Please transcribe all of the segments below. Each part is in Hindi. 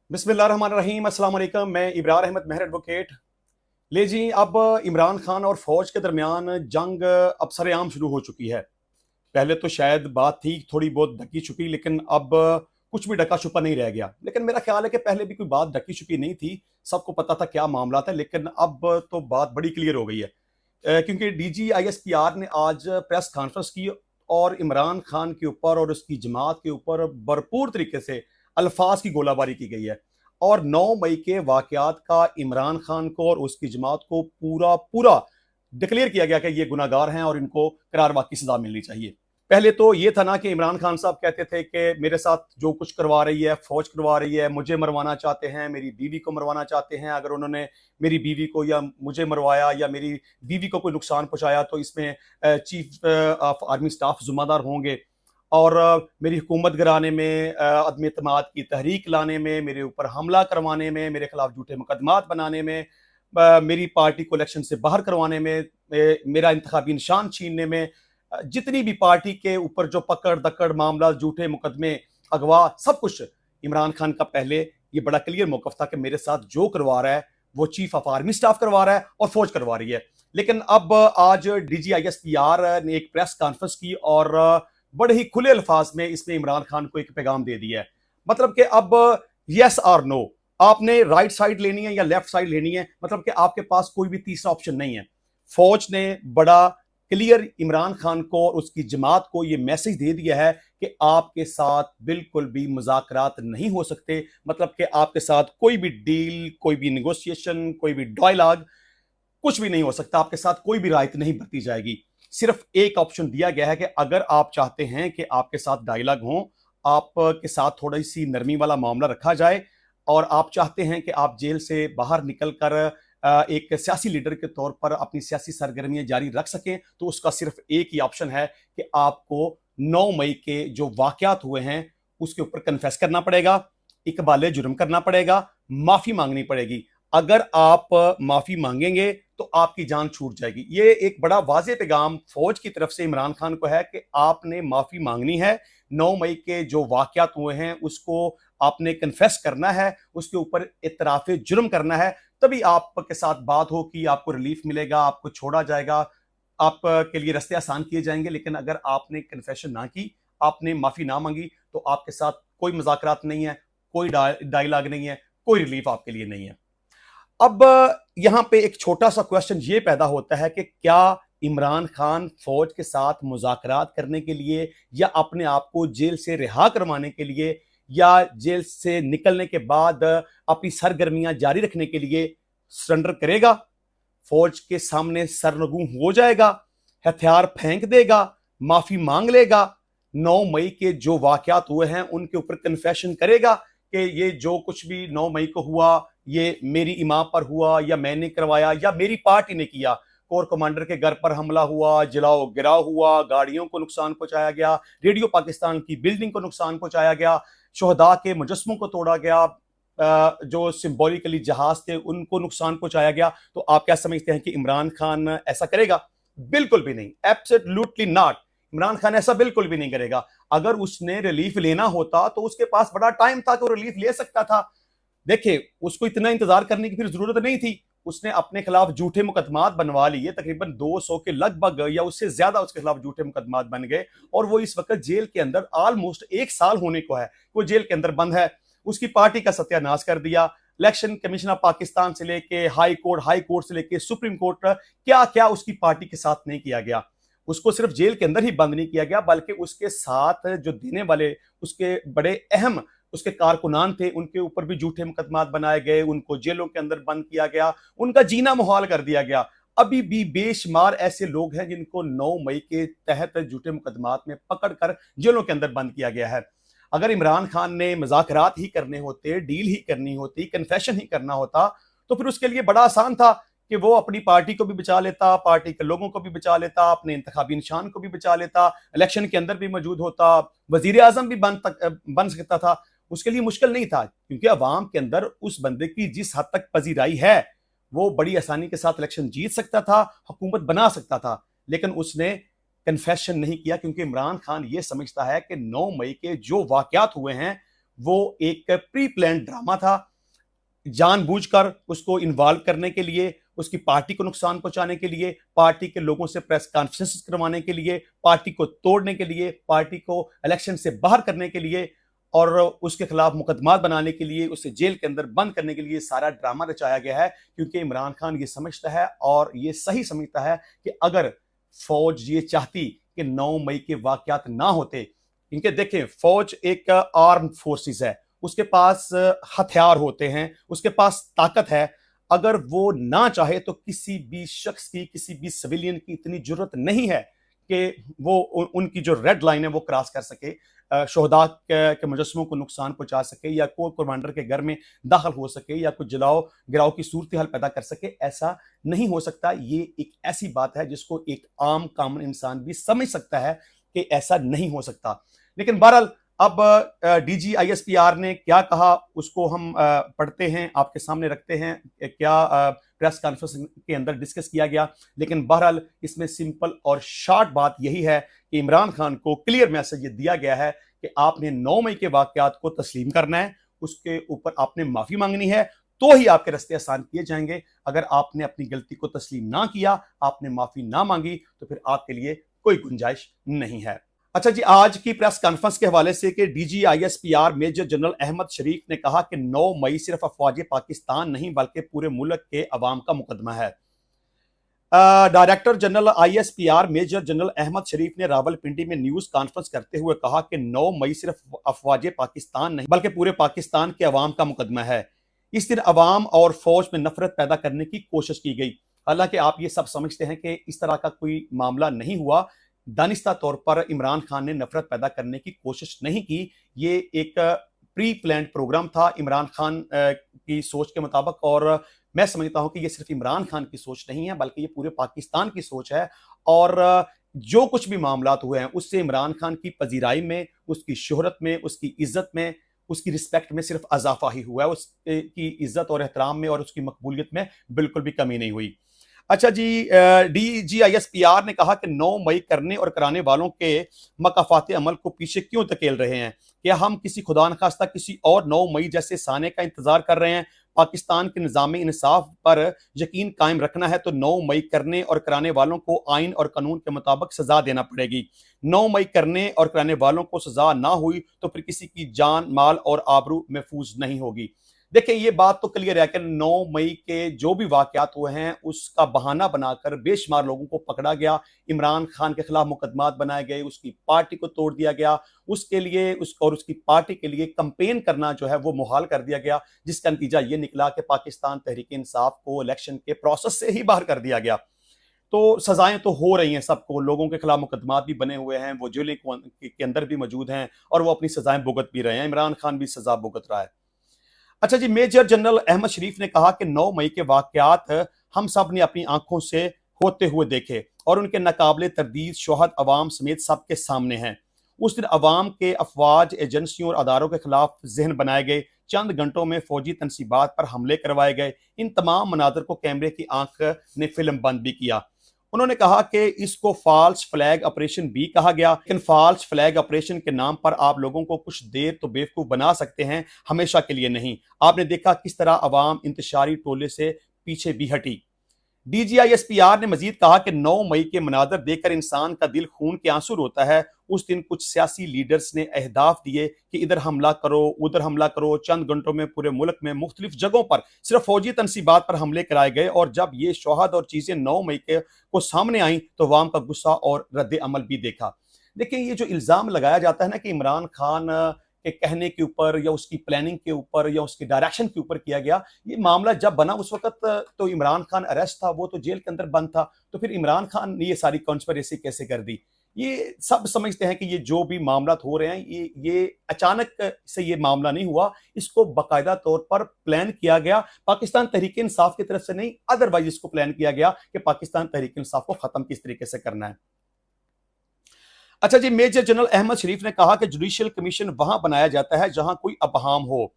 बिस्मिल्लाहिर्रहमानिर्रहीम, अस्सलाम वालेकुम। मैं इब्रार अहमद महर एडवोकेट। ले जी, अब इमरान खान और फौज के दरमियान जंग अब सरेआम शुरू हो चुकी है। पहले तो शायद बात थी थोड़ी बहुत ढकी छुपी, लेकिन अब कुछ भी ढका छुपा नहीं रह गया। लेकिन मेरा ख्याल है कि पहले भी कोई बात ढकी छुपी नहीं थी, सबको पता था क्या मामला था। लेकिन अब तो बात बड़ी क्लियर हो गई है, क्योंकि डीजी आईएसपीआर ने आज प्रेस कॉन्फ्रेंस की और इमरान खान के ऊपर और उसकी जमात के ऊपर भरपूर तरीके से अल्फाज की गोलाबारी की गई है। और 9 मई के वाकयात का इमरान खान को और उसकी जमात को पूरा पूरा डिक्लेयर किया गया कि ये गुनाहगार हैं और इनको करार वाकई सजा मिलनी चाहिए। पहले तो ये था ना कि इमरान खान साहब कहते थे कि मेरे साथ जो कुछ करवा रही है फौज करवा रही है, मुझे मरवाना चाहते हैं, मेरी बीवी को मरवाना चाहते हैं। अगर उन्होंने मेरी बीवी को या मुझे मरवाया या मेरी बीवी को कोई नुकसान पहुंचाया तो इसमें चीफ ऑफ आर्मी स्टाफ जिम्मेदार होंगे। और मेरी हुकूमत गिराने में, अदम एतमाद की तहरीक लाने में, मेरे ऊपर हमला करवाने में, मेरे खिलाफ झूठे मुकदमात बनाने में, मेरी पार्टी को इलेक्शन से बाहर करवाने में, मेरा इंतखाबी निशान छीनने में, जितनी भी पार्टी के ऊपर जो पकड़ दकड़ मामला, झूठे मुकदमे, अगवा, सब कुछ इमरान खान का पहले ये बड़ा क्लियर मौकफ था कि मेरे साथ जो करवा रहा है वो चीफ ऑफ आर्मी स्टाफ करवा रहा है और फौज करवा रही है। लेकिन अब आज डीजीआईएसपीआर ने एक प्रेस कॉन्फ्रेंस की और बड़े ही खुले अल्फाज में इसमें इमरान खान को एक पैगाम दे दिया है। मतलब कि अब यस और नो, आपने राइट साइड लेनी है या लेफ्ट साइड लेनी है, मतलब कि आपके पास कोई भी तीसरा ऑप्शन नहीं है। फौज ने बड़ा क्लियर इमरान खान को और उसकी जमात को यह मैसेज दे दिया है कि आपके साथ बिल्कुल भी मुज़ाकरात नहीं हो सकते। मतलब कि आपके साथ कोई भी डील, कोई भी निगोशिएशन, कोई भी डायलॉग, कुछ भी नहीं हो सकता। आपके साथ कोई भी रायत नहीं बरती जाएगी। सिर्फ एक ऑप्शन दिया गया है कि अगर आप चाहते हैं कि आपके साथ डायलॉग हो, आपके साथ थोड़ी सी नरमी वाला मामला रखा जाए और आप चाहते हैं कि आप जेल से बाहर निकलकर एक सियासी लीडर के तौर पर अपनी सियासी सरगर्मियां जारी रख सकें, तो उसका सिर्फ एक ही ऑप्शन है कि आपको 9 मई के जो वाकयात हुए हैं उसके ऊपर कन्फेस करना पड़ेगा, इकबाले जुर्म करना पड़ेगा, माफी मांगनी पड़ेगी। अगर आप माफी मांगेंगे तो आपकी जान छूट जाएगी। ये एक बड़ा वाज़ेह पैगाम फौज की तरफ से इमरान खान को है कि आपने माफी मांगनी है। 9 मई के जो वाकयात हुए हैं उसको आपने कन्फेस करना है, उसके ऊपर इतराफ़े जुर्म करना है, तभी आपके साथ बात हो कि आपको रिलीफ मिलेगा, आपको छोड़ा जाएगा, आपके लिए रास्ते आसान किए जाएंगे। लेकिन अगर आपने कन्फेशन ना की, आपने माफी ना मांगी, तो आपके साथ कोई मुज़ाकरात नहीं है, कोई डायलॉग नहीं है, कोई रिलीफ आपके लिए नहीं है। अब यहां पे एक छोटा सा क्वेश्चन ये पैदा होता है कि क्या इमरान खान फौज के साथ मुज़ाकरात करने के लिए या अपने आप को जेल से रिहा करवाने के लिए या जेल से निकलने के बाद अपनी सरगर्मियां जारी रखने के लिए सरेंडर करेगा? फौज के सामने सरनगू हो जाएगा, हथियार फेंक देगा, माफी मांग लेगा, 9 मई के जो वाकयात हुए हैं उनके ऊपर कन्फेशन करेगा कि ये जो कुछ भी 9 मई को हुआ ये मेरी इमाम पर हुआ या मैंने करवाया या मेरी पार्टी ने किया। कोर कमांडर के घर पर हमला हुआ, जलाओ गिराव हुआ, गाड़ियों को नुकसान पहुंचाया गया, रेडियो पाकिस्तान की बिल्डिंग को नुकसान पहुंचाया गया, शोहदा के मुजस्मों को तोड़ा गया, जो सिंबॉलिकली जहाज थे उनको नुकसान पहुंचाया गया। तो आप क्या समझते हैं कि इमरान खान ऐसा करेगा? बिल्कुल भी नहीं, एब्सोल्युटली नॉट। इमरान खान ऐसा बिल्कुल भी नहीं करेगा। अगर उसने रिलीफ लेना होता तो उसके पास बड़ा टाइम था कि वो रिलीफ ले सकता था। देखिए, उसको इतना इंतजार करने की फिर जरूरत नहीं थी। उसने अपने खिलाफ झूठे मुकदमात बनवा लिए, तकरीबन 200 के लगभग या उससे ज्यादा उसके खिलाफ झूठे मुकदमात बन गए और वो इस वक्त जेल के अंदर ऑलमोस्ट 1 साल होने को है, वो जेल के अंदर बंद है। उसकी पार्टी का सत्यानाश कर दिया। इलेक्शन कमीशन ऑफ पाकिस्तान से लेके हाई कोर्ट से लेके सुप्रीम कोर्ट, क्या क्या उसकी पार्टी के साथ नहीं किया गया। उसको सिर्फ जेल के अंदर ही बंद नहीं किया गया, बल्कि उसके साथ जो देने वाले उसके बड़े अहम उसके कारकुनान थे उनके ऊपर भी झूठे मुकदमात बनाए गए, उनको जेलों के अंदर बंद किया गया, उनका जीना मुहाल कर दिया गया। अभी भी बेशुमार ऐसे लोग हैं जिनको 9 मई के तहत झूठे मुकदमात में पकड़कर जेलों के अंदर बंद किया गया है। अगर इमरान खान ने मुज़ाकरात ही करने होते, डील ही करनी होती, कन्फेशन ही करना होता, तो फिर उसके लिए बड़ा आसान था कि वो अपनी पार्टी को भी बचा लेता, पार्टी के लोगों को भी बचा लेता, अपने इंतखाबी निशान को भी बचा लेता, इलेक्शन के अंदर भी मौजूद होता, वजीर आजम भी बन सकता था। उसके लिए मुश्किल नहीं था, क्योंकि अवाम के अंदर उस बंदे की जिस हद तक पजीराई है वो बड़ी आसानी के साथ इलेक्शन जीत सकता था, हुकूमत बना सकता था। लेकिन उसने कन्फेशन नहीं किया, क्योंकि इमरान खान ये समझता है कि 9 मई के जो वाकयात हुए हैं वो एक प्री प्लान ड्रामा था, जानबूझकर उसको इन्वॉल्व करने के लिए, उसकी पार्टी को नुकसान पहुंचाने के लिए, पार्टी के लोगों से प्रेस कॉन्फ्रेंस करवाने के लिए, पार्टी को तोड़ने के लिए, पार्टी को इलेक्शन से बाहर करने के लिए और उसके खिलाफ मुकदमा बनाने के लिए, उसे जेल के अंदर बंद करने के लिए सारा ड्रामा रचाया गया है। क्योंकि इमरान खान ये समझता है और ये सही समझता है कि अगर फौज ये चाहती कि 9 मई के वाकयात ना होते, क्योंकि देखें फौज एक आर्म फोर्सेस है, उसके पास हथियार होते हैं, उसके पास ताकत है। अगर वो ना चाहे तो किसी भी शख्स की, किसी भी सिविलियन की इतनी जरूरत नहीं है कि वो उनकी जो रेड लाइन है वो क्रॉस कर सके, शोहदा के मुजस्समों को नुकसान पहुंचा सके या कोई कमांडर के घर में दाखिल हो सके या कुछ जलाओ गिराव की सूरत हाल पैदा कर सके। ऐसा नहीं हो सकता। ये एक ऐसी बात है जिसको एक आम कॉमन इंसान भी समझ सकता है कि ऐसा नहीं हो सकता। लेकिन बहरहाल अब DGISPR ने क्या कहा उसको हम पढ़ते हैं, आपके सामने रखते हैं क्या प्रेस कॉन्फ्रेंस के अंदर डिस्कस किया गया। लेकिन बहरहाल इसमें सिंपल और शॉर्ट बात यही है कि इमरान खान को क्लियर मैसेज ये दिया गया है कि आपने 9 मई के वाकयात को तस्लीम करना है, उसके ऊपर आपने माफी मांगनी है, तो ही आपके रास्ते आसान किए जाएंगे। अगर आपने अपनी गलती को तस्लीम ना किया, आपने माफी ना मांगी, तो फिर आपके लिए कोई गुंजाइश नहीं है। अच्छा जी, आज की प्रेस कॉन्फ्रेंस के हवाले से कि DGISPR major general Ahmed Sharif ने कहा कि 9 मई सिर्फ अफवाज पाकिस्तान नहीं बल्कि पूरे मुल्क के अवाम का मुकदमा है। Director general ISPR major general Ahmed Sharif ने रावलपिंडी में न्यूज कॉन्फ्रेंस करते हुए कहा कि 9 मई सिर्फ अफवाज पाकिस्तान नहीं बल्कि पूरे पाकिस्तान के अवाम का मुकदमा है। इस दिन अवाम और फौज में नफरत पैदा करने की कोशिश की गई। हालांकि आप ये सब समझते हैं कि इस तरह का कोई मामला नहीं हुआ। दानिस्ता तौर पर इमरान खान ने नफरत पैदा करने की कोशिश नहीं की। ये एक प्री प्लान्ड प्रोग्राम था इमरान खान की सोच के मुताबिक, और मैं समझता हूं कि ये सिर्फ इमरान खान की सोच नहीं है बल्कि ये पूरे पाकिस्तान की सोच है। और जो कुछ भी मामलात हुए हैं उससे इमरान खान की पजीराई में, उसकी शोहरत में, उसकी इज्जत में, उसकी रिस्पेक्ट में सिर्फ अजाफा ही हुआ है। उसकी इज्जत और एहतराम में और उसकी मकबूलियत में बिल्कुल भी कमी नहीं हुई। अच्छा जी, DGISPR ने कहा कि 9 मई करने और कराने वालों के मकाफाती अमल को पीछे क्यों धकेल रहे हैं? क्या हम किसी खुदा न खास्ता किसी और 9 मई जैसे साने का इंतजार कर रहे हैं? पाकिस्तान के निज़ाम इंसाफ पर यकीन कायम रखना है तो 9 मई करने और कराने वालों को आइन और कानून के मुताबिक सजा देना पड़ेगी। 9 मई करने और कराने वालों को सजा ना हुई तो फिर किसी की जान, माल और आबरू महफूज नहीं होगी। देखिए, ये बात तो क्लियर है कि 9 मई के जो भी वाकयात हुए हैं उसका बहाना बनाकर बेशुमार लोगों को पकड़ा गया, इमरान खान के खिलाफ मुकदमात बनाए गए, उसकी पार्टी को तोड़ दिया गया, उसके लिए उसकी पार्टी के लिए कंपेन करना जो है वो मुहाल कर दिया गया, जिसका नतीजा ये निकला कि पाकिस्तान तहरीक इंसाफ को इलेक्शन के प्रोसेस से ही बाहर कर दिया गया। तो सजाएं तो हो रही हैं सबको, लोगों के खिलाफ मुकदमात भी बने हुए हैं, वो जेल के अंदर भी मौजूद हैं और वो अपनी सजाएं भुगत भी रहे हैं। इमरान खान भी सजा भुगत रहा है। अच्छा जी, मेजर जनरल अहमद शरीफ ने कहा कि 9 मई के वाकयात हम सब ने अपनी आंखों से होते हुए देखे और उनके नाकाबिले तरदीद शोहद अवाम समेत सबके सामने हैं। उस दिन अवाम के अफवाज, एजेंसियों और अदारों के खिलाफ जहन बनाए गए, चंद घंटों में फौजी तनसीबात पर हमले करवाए गए। इन तमाम मनाजर को कैमरे की आंख ने फिल्म बंद भी किया। उन्होंने कहा कि इसको फॉल्स फ्लैग ऑपरेशन भी कहा गया, लेकिन फॉल्स फ्लैग ऑपरेशन के नाम पर आप लोगों को कुछ देर तो बेवकूफ बना सकते हैं, हमेशा के लिए नहीं। आपने देखा किस तरह अवाम इंतशारी टोले से पीछे भी हटी। DGISPR ने मजीद कहा कि 9 मई के मनाजर देखकर इंसान का दिल खून के आंसू रोता है। उस दिन कुछ सियासी लीडर्स ने अहदाफ दिए कि इधर हमला करो, उधर हमला करो। चंद घंटों में पूरे मुल्क में मुख्तलिफ जगहों पर सिर्फ फौजी तनसीबात पर हमले कराए गए और जब ये शोहद और चीजें 9 मई के को सामने आई तो अवाम का गुस्सा और रद्द अमल भी देखा। देखिए, ये जो इल्जाम लगाया जाता है ना कि इमरान खान के कहने के ऊपर या उसकी प्लानिंग के ऊपर या उसकी डायरेक्शन के ऊपर किया गया, ये मामला जब बना उस वक्त तो इमरान खान अरेस्ट था, वो तो जेल के अंदर बंद था, तो फिर इमरान खान ने ये सारी कॉन्स्पिरेसी कैसे कर दी? ये सब समझते हैं कि ये जो भी मामला हो रहे हैं ये अचानक से ये मामला नहीं हुआ, इसको बाकायदा तौर पर प्लान किया गया। पाकिस्तान तहरीक इंसाफ की तरफ से नहीं, अदरवाइज इसको प्लान किया गया कि पाकिस्तान तहरीक इंसाफ को खत्म किस तरीके से करना है। अच्छा जी, मेजर जनरल अहमद शरीफ ने कहा कि जुडिशियल कमीशन वहां बनाया जाता है जहां कोई अबहम हो।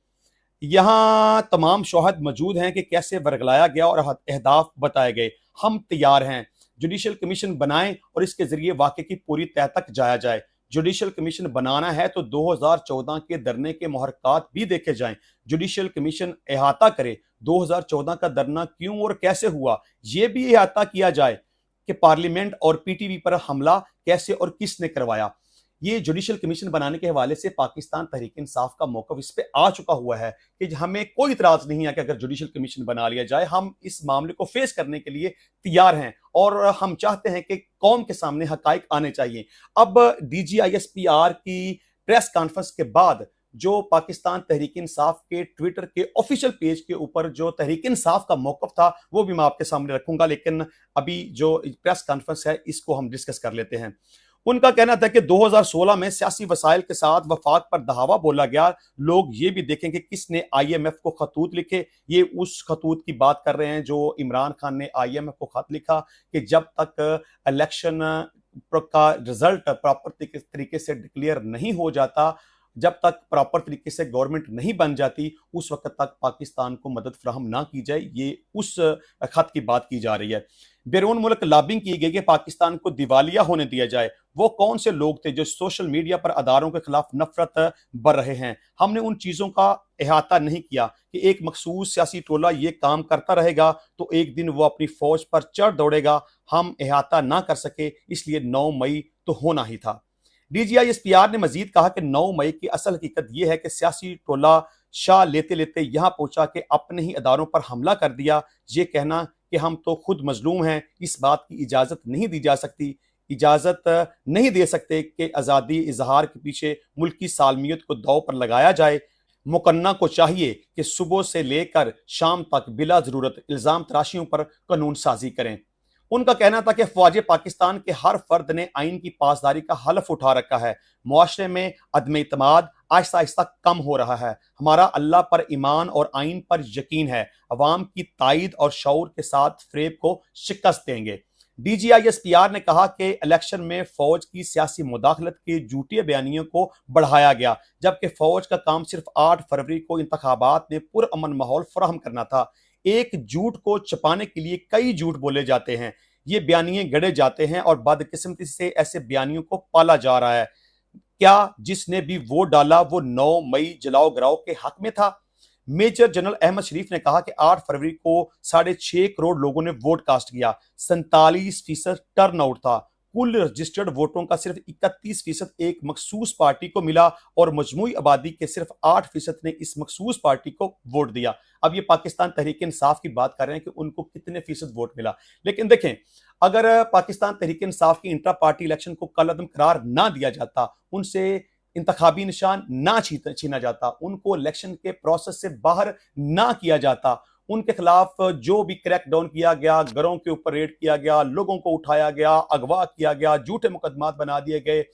यहां तमाम शोहद मौजूद हैं कि कैसे वर्गलाया गया और अहदाफ बताए गए। हम तैयार हैं, जुडिशियल कमीशन बनाएं और इसके जरिए वाकई की पूरी तह तक जाया जाए। जुडिशल कमीशन बनाना है तो 2014 के धरने के मुहर्रकात भी देखे जाएं। जुडिशल कमीशन अहाता करे 2014 का धरना क्यों और कैसे हुआ, यह भी अहाता किया जाए कि पार्लियामेंट और पीटीवी पर हमला कैसे और किसने करवाया। ये जुडिशल कमीशन बनाने के हवाले से पाकिस्तान तहरीक इंसाफ का मौक़िफ़ इस पे आ चुका हुआ है कि हमें कोई इतराज़ नहीं है कि अगर जुडिशल कमीशन बना लिया जाए, हम इस मामले को फेस करने के लिए तैयार हैं और हम चाहते हैं कि कौम के सामने हकाइक आने चाहिए। अब DGISPR की प्रेस कॉन्फ्रेंस के बाद जो पाकिस्तान तहरीक इंसाफ के ट्विटर के ऑफिशियल पेज के ऊपर जो तहरीक इंसाफ का मौक़िफ़ था वो भी मैं आपके सामने रखूंगा, लेकिन अभी जो प्रेस कॉन्फ्रेंस है इसको हम डिस्कस कर लेते हैं। उनका कहना था कि 2016 में सियासी वसाइल के साथ वफाक पर दहावा बोला गया। लोग ये भी देखें कि किसने IMF को खतूत लिखे। ये उस खतूत की बात कर रहे हैं जो इमरान खान ने IMF को खत लिखा कि जब तक इलेक्शन का रिजल्ट प्रॉपर तरीके से डिक्लेयर नहीं हो जाता, जब तक प्रॉपर तरीके से गवर्नमेंट नहीं बन जाती, उस वक्त तक पाकिस्तान को मदद फराहम ना की जाए। ये उस खत की बात की जा रही है। बैरून मुल्क लॉबिंग की गई कि पाकिस्तान को दिवालिया होने दिया जाए। वो कौन से लोग थे जो सोशल मीडिया पर अदारों के खिलाफ नफरत बर रहे हैं? हमने उन चीज़ों का अहाता नहीं किया कि एक मखसूस सियासी टोला ये काम करता रहेगा तो एक दिन वो अपनी फौज पर चढ़ दौड़ेगा। हम अहाता ना कर सके, इसलिए 9 मई तो होना ही था। DGISPR ने मजीद कहा कि 9 मई की असल हकीकत यह है कि सियासी टोला शाह लेते लेते यहां पहुंचा कि अपने ही अदारों पर हमला कर दिया। ये कहना कि हम तो खुद मजलूम हैं, इस बात की इजाज़त नहीं दी जा सकती। इजाज़त नहीं दे सकते कि आज़ादी इजहार के पीछे मुल्क की सालमियत को दांव पर लगाया जाए। मुकन्ना को चाहिए कि सुबह से लेकर शाम तक बिला ज़रूरत इल्ज़ाम तराशियों पर कानून साजी करें। उनका कहना था कि फौज पाकिस्तान के हर फर्द ने आइन की पासदारी का हलफ उठा रखा है। मुआशरे में अदम इत्मीनान आहिस्ता आहिस्ता कम हो रहा है। हमारा अल्लाह पर ईमान और आइन पर यकीन है। अवाम की ताईद और शऊर के साथ फ्रेब को शिकस्त देंगे। DGISPR ने कहा कि इलेक्शन में फौज की सियासी मुदाखलत के झूठे बयानियों को बढ़ाया गया, जबकि फौज का काम सिर्फ 8 फरवरी को इंतखाबात में पुरअमन माहौल फराहम करना था। एक झूठ को छुपाने के लिए कई झूठ बोले जाते हैं, ये बयानिए गढ़े जाते हैं और बदकिस्मती से ऐसे बयानियों को पाला जा रहा है। क्या जिसने भी वोट डाला वो 9 मई जलाओ गिराओ के हक में था? मेजर जनरल अहमद शरीफ ने कहा कि 8 फरवरी को 6.5 करोड़ लोगों ने वोट कास्ट किया, 47% टर्न आउट था। कुल रजिस्टर्ड वोटों का सिर्फ 31% एक मखसूस पार्टी को मिला और मजमूई आबादी के सिर्फ 8% ने इस मखसूस पार्टी को वोट दिया। अब ये पाकिस्तान तहरीक इंसाफ की बात कर रहे हैं कि उनको कितने फीसद वोट मिला, लेकिन देखें अगर पाकिस्तान तहरीक इंसाफ की इंट्रा पार्टी इलेक्शन को कलअदम करार ना दिया जाता, उनसे इंतखाबी निशान ना छीना जाता, उनको इलेक्शन के प्रोसेस से बाहर ना किया जाता, उनके खिलाफ जो भी क्रैकडाउन किया गया, घरों के ऊपर रेड किया गया, लोगों को उठाया गया, अगवा किया गया, झूठे मुकदमात बना दिए गए,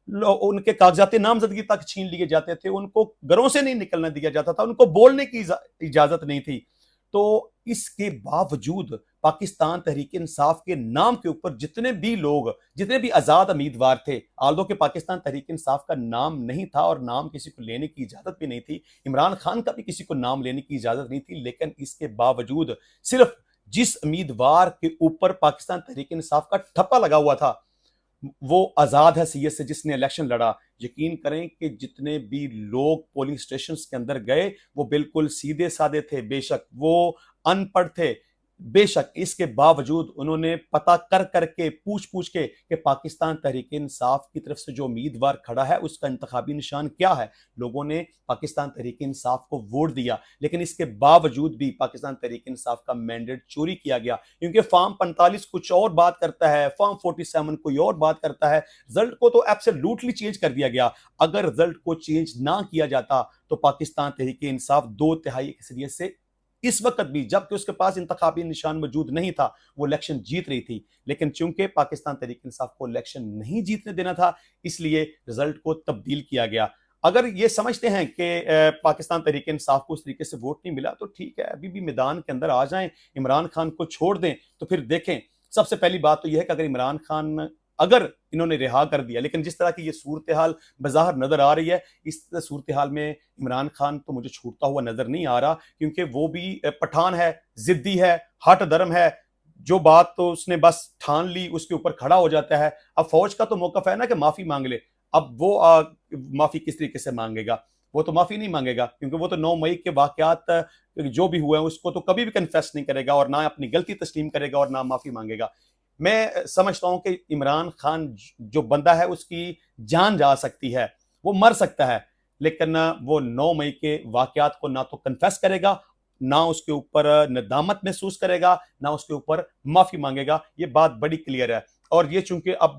उनके कागजात नामजदगी तक छीन लिए जाते थे, उनको घरों से नहीं निकलने दिया जाता था, उनको बोलने की इजाजत नहीं थी। तो इसके बावजूद पाकिस्तान तहरीक इंसाफ के नाम के ऊपर जितने भी लोग, जितने भी आजाद उम्मीदवार थे, आल्दो के पाकिस्तान तहरीक इंसाफ का नाम नहीं था और नाम किसी को लेने की इजाजत भी नहीं थी, इमरान खान का भी किसी को नाम लेने की इजाजत नहीं थी, लेकिन इसके बावजूद सिर्फ जिस उम्मीदवार के ऊपर पाकिस्तान तहरीक इंसाफ का ठप्पा लगा हुआ था वो आजाद हैसियत से जिसने इलेक्शन लड़ा, यकीन करें कि जितने भी लोग पोलिंग स्टेशन के अंदर गए वो बिल्कुल सीधे साधे थे, बेशक वो अनपढ़ थे, बेशक इसके बावजूद उन्होंने पता कर करके पूछ पूछ के कि पाकिस्तान तहरीक इंसाफ की तरफ से जो उम्मीदवार खड़ा है उसका इंतखाबी निशान क्या है, लोगों ने पाकिस्तान तहरीक इंसाफ को वोट दिया। लेकिन इसके बावजूद भी पाकिस्तान तहरीक इंसाफ का मैंडेट चोरी किया गया, क्योंकि फॉर्म 45 कुछ और बात करता है, फॉर्म 47 कोई और बात करता है, रिजल्ट को तो एब्सोल्युटली चेंज कर दिया गया। अगर रिजल्ट को चेंज ना किया जाता तो पाकिस्तान तहरीक इंसाफ 2/3 अक्सरियत से इस वक्त भी, जबकि उसके पास इंतखाबी निशान मौजूद नहीं था, वो इलेक्शन जीत रही थी। लेकिन चूंकि पाकिस्तान तहरीक इंसाफ को इलेक्शन नहीं जीतने देना था, इसलिए रिजल्ट को तब्दील किया गया। अगर ये समझते हैं कि पाकिस्तान तहरीक इंसाफ को उस तरीके से वोट नहीं मिला तो ठीक है, अभी भी मैदान के अंदर आ जाएं, इमरान खान को छोड़ दें, तो फिर देखें। सबसे पहली बात तो यह है कि अगर इमरान खान अगर इन्होंने रिहा कर दिया, लेकिन जिस तरह की ये सूरत हाल बाहर नजर आ रही है, इस सूरत हाल में इमरान खान तो मुझे छूटता हुआ नजर नहीं आ रहा, क्योंकि वो भी पठान है, जिद्दी है, हट धर्म है, जो बात तो उसने बस ठान ली उसके ऊपर खड़ा हो जाता है। अब फौज का तो मौकफ है ना कि माफी मांग ले, अब वो माफी किस तरीके से मांगेगा? वो तो माफी नहीं मांगेगा, क्योंकि वो तो 9 मई के वाकयात जो भी हुए हैं उसको तो कभी भी कन्फेस नहीं करेगा, और ना अपनी गलती तस्लीम करेगा और ना माफी मांगेगा। मैं समझता हूं कि इमरान खान जो बंदा है उसकी जान जा सकती है, वो मर सकता है, लेकिन वो 9 मई के वाकयात को ना तो कन्फेस करेगा, ना उसके ऊपर नदामत महसूस करेगा, ना उसके ऊपर माफी मांगेगा। ये बात बड़ी क्लियर है। और ये चूंकि अब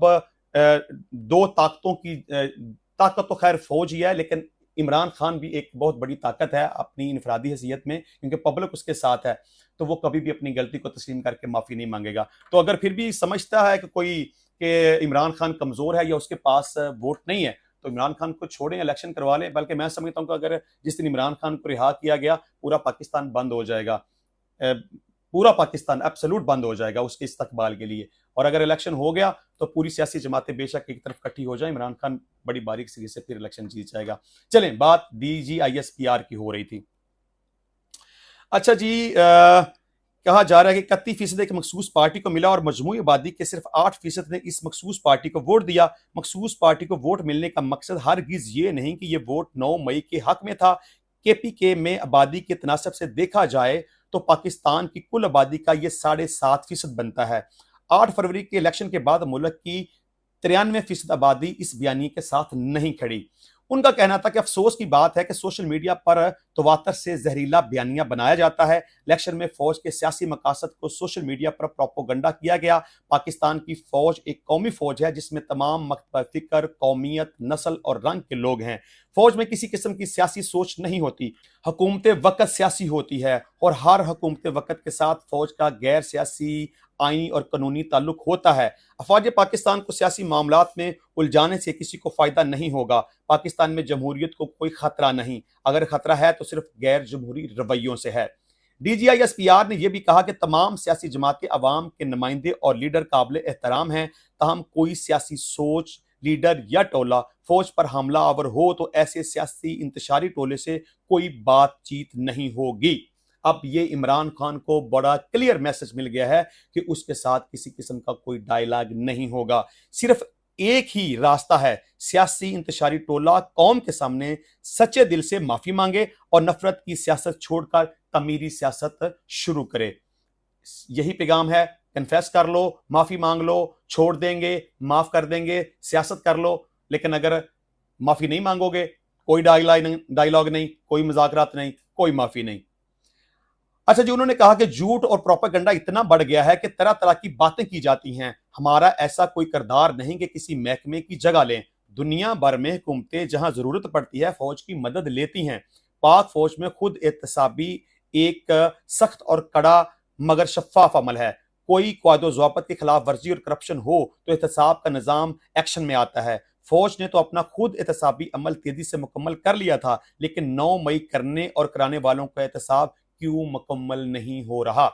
दो ताकतों की ताकत तो खैर फौज ही है, लेकिन इमरान खान भी एक बहुत बड़ी ताकत है अपनी इनफरादी हैसियत में, क्योंकि पब्लिक उसके साथ है, तो वो कभी भी अपनी गलती को तस्लीम करके माफी नहीं मांगेगा। तो अगर फिर भी समझता है कि कोई कि इमरान खान कमजोर है या उसके पास वोट नहीं है, तो इमरान खान को छोड़ें, इलेक्शन करवा लें। बल्कि मैं समझता हूं कि अगर जिस दिन इमरान खान को रिहा किया गया, पूरा पाकिस्तान बंद हो जाएगा, पूरा पाकिस्तान एब्सोल्यूट बंद हो जाएगा उसके इस्तकबाल के लिए। और अगर इलेक्शन हो गया तो पूरी सियासी जमातें बेशक एक तरफ इकट्ठी हो जाए, इमरान खान बड़ी बारीक से फिर इलेक्शन जीत जाएगा। चलें, बात DGISPR की हो रही थी। अच्छा जी, कहा जा रहा है कि 31% एक मखसूस पार्टी को मिला और मजमूई आबादी के सिर्फ 8% ने इस मखसूस पार्टी को वोट दिया। मखसूस पार्टी को वोट मिलने का मकसद हरगिज ये नहीं कि ये वोट 9 मई के हक में था। KPK में आबादी के तनासब से देखा जाए तो पाकिस्तान की कुल आबादी का ये 7.5% बनता है। 8 फरवरी के इलेक्शन के बाद मुल्क की 93% आबादी इस बयानी के साथ नहीं खड़ी। उनका कहना था कि अफसोस की बात है कि सोशल मीडिया पर तवातर से जहरीला बयानिया बनाया जाता है। इलेक्शन में फौज के सियासी मकासद को सोशल मीडिया पर प्रोपोगंडा किया गया। पाकिस्तान की फौज एक कौमी फौज है जिसमें तमाम मकतब फिक्र, कौमियत, नस्ल और रंग के लोग हैं। फौज में किसी किस्म की सियासी सोच नहीं होती। हुकूमत वक्त सियासी होती है और हर हुकूमत वक्त के साथ फौज का गैर सियासी, आईनी और कानूनी ताल्लुक होता है। अफवाज पाकिस्तान को सियासी मामलात में उलझाने से किसी को फायदा नहीं होगा। पाकिस्तान में जमहूरियत को कोई खतरा नहीं, अगर खतरा है तो सिर्फ गैर जमहूरी रवैयों से है। DGISPR ने यह भी कहा कि तमाम सियासी जमातें अवाम के नुमाइंदे और लीडर काबिल एहतराम हैं, ताहम कोई सियासी सोच, लीडर या टोला फौज पर हमला आवर हो तो ऐसे सियासी इंतशारी टोले से कोई बातचीत नहीं होगी। अब ये इमरान खान को बड़ा क्लियर मैसेज मिल गया है कि उसके साथ किसी किस्म का कोई डायलॉग नहीं होगा। सिर्फ एक ही रास्ता है, सियासी इंतशारी टोला कौम के सामने सच्चे दिल से माफी मांगे और नफरत की सियासत छोड़कर तमीरी सियासत शुरू करे। यही पैगाम है, कन्फेस कर लो, माफी मांग लो, छोड़ देंगे, माफ कर देंगे, सियासत कर लो। लेकिन अगर माफी नहीं मांगोगे, कोई डायलॉग नहीं, कोई मुज़ाकरात नहीं, कोई माफी नहीं। अच्छा जी, उन्होंने कहा कि झूठ और प्रोपेगेंडा इतना बढ़ गया है कि तरह तरह की बातें की जाती हैं। हमारा ऐसा कोई किरदार नहीं कि किसी महकमे की जगह लें। दुनिया भर में हुकूमतें जहां जरूरत पड़ती है फौज की मदद लेती हैं। पाक फौज में खुद एहतसाबी एक सख्त और कड़ा मगर शफाफ अमल है। कोई क़वायदो ज़वाबत की खिलाफ वर्जी और करप्शन हो तो एहतसाब का निज़ाम एक्शन में आता है। फौज ने तो अपना खुद एहतसाबी अमल तेजी से मुकम्मल कर लिया था, लेकिन 9 मई करने और कराने वालों का एहतसाब क्यों मुकम्मल नहीं हो रहा?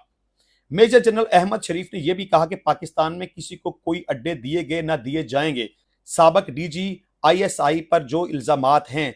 मेजर जनरल अहमद शरीफ ने यह भी कहा कि पाकिस्तान में किसी को कोई अड्डे दिए गए ना दिए जाएंगे। साबक DGISI पर जो इल्जामात हैं,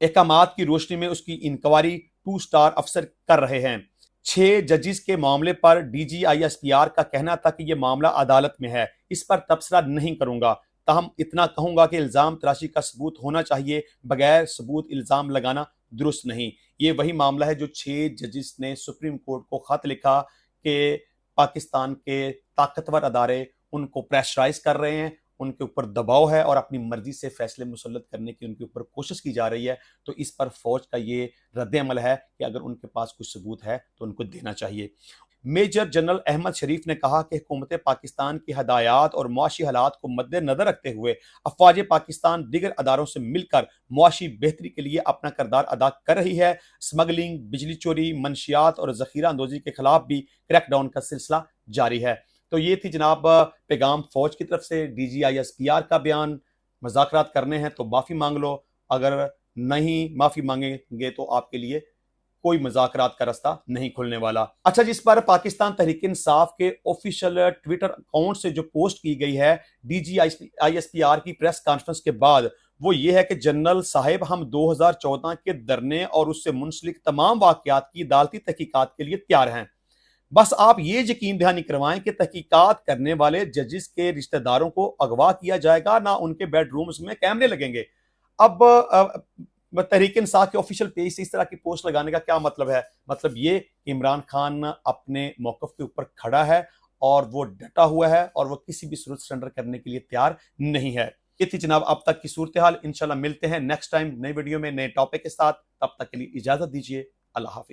अहकामात की रोशनी में उसकी इंक्वायरी 2 स्टार अफसर कर रहे हैं। 6 जजेस के मामले पर DGISPR का कहना था कि यह मामला अदालत में है, इस पर तबसरा नहीं करूंगा। ताहम इतना कहूंगा कि इल्जाम तराशी का सबूत होना चाहिए, बगैर सबूत इल्जाम लगाना दुरुस्त नहीं। ये वही मामला है जो 6 जजेस ने सुप्रीम कोर्ट को खत लिखा कि पाकिस्तान के ताकतवर अदारे उनको प्रेशराइज कर रहे हैं, उनके ऊपर दबाव है और अपनी मर्जी से फैसले मुसल्लत करने की उनके ऊपर कोशिश की जा रही है। तो इस पर फौज का ये रद्द अमल है कि अगर उनके पास कुछ सबूत है तो उनको देना चाहिए। मेजर जनरल अहमद शरीफ ने कहा कि हुकूमत पाकिस्तान की हदायत और मुआशी हालात को मद्देनजर रखते हुए अफवाज पाकिस्तान दीगर अदारों से मिलकर मुआशी बेहतरी के लिए अपना किरदार अदा कर रही है। स्मगलिंग, बिजली चोरी, मनशियात और जखीरा अंदोजी के खिलाफ भी क्रैकडाउन का सिलसिला जारी है। तो ये थी जनाब पैगाम फौज की तरफ से। DGISPR का बयान, मुज़ाकरात करने हैं तो माफ़ी मांग लो, अगर नहीं माफ़ी मांगेंगे तो आपके लिए कोई मुज़ाकरात का रास्ता नहीं खुलने वाला। अच्छा, जिस पर पाकिस्तान तहरीक इंसाफ के ऑफिशियल ट्विटर अकाउंट से जो पोस्ट की गई है DGISPR की प्रेस कॉन्फ्रेंस के बाद, वो ये है कि जनरल साहिब हम 2014 के धरने और उससे मुंसलिक तमाम वाकयात की अदालती तहकीकात के लिए तैयार हैं। बस आप ये यकीन दहानी करवाएं कि तहकीकात करने वाले जजेस के रिश्तेदारों को अगवा किया जाएगा, ना उनके बेडरूम्स में कैमरे लगेंगे। अब तहरीक इंसाफ के ऑफिशियल पेज से इस तरह की पोस्ट लगाने का क्या मतलब है? मतलब ये कि इमरान खान अपने मौकफ के ऊपर खड़ा है और वो डटा हुआ है और वो किसी भी सूरत सरेंडर करने के लिए तैयार नहीं है। ये थी जनाब अब तक की सूरत हाल। इंशाल्लाह मिलते हैं नेक्स्ट टाइम नई वीडियो में नए टॉपिक के साथ। तब तक के लिए इजाजत दीजिए। अल्लाह हाफिज।